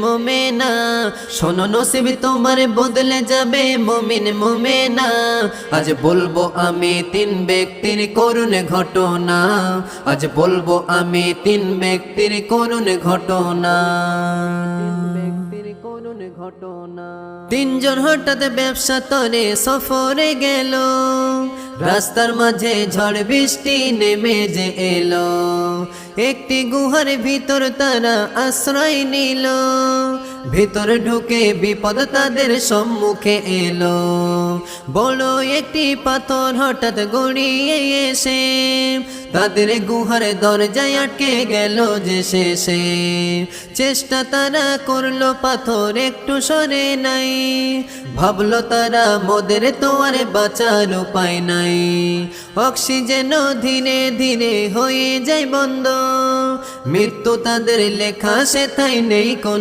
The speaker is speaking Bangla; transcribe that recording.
মোমেনা শোনো নসিব তোমার বদলে যাবে মুমিন মোমেনা। আজ বলবো আমি তিন ব্যক্তির করুণ ঘটনা, আজ বলবো আমি তিন ব্যক্তির করুণ ঘটনা। তিনজন হঠাৎ ব্যবসা তরে সফরে গেল, রাস্তার মাঝে ঝড় বৃষ্টি নেমে যে এলো। একটি গুহার ভিতর তারা আশ্রয় নিল, ভিতর ঢুকে বিপদ তাদের সম্মুখে এলো। বড় একটি পাথর হঠাৎ গড়িয়ে এসে তাদের গুহার দরজায় আটকে গেল যে শেষে। চেষ্টা তারা করলো পাথর একটু সরে নাই, ভাবলো তারা মোদের তো আর বাঁচার উপায় নাই। অক্সিজেন ধীরে ধীরে হয়ে যায় বন্ধ, মৃত্যু তাদের লেখা সেথায় নেই কোনো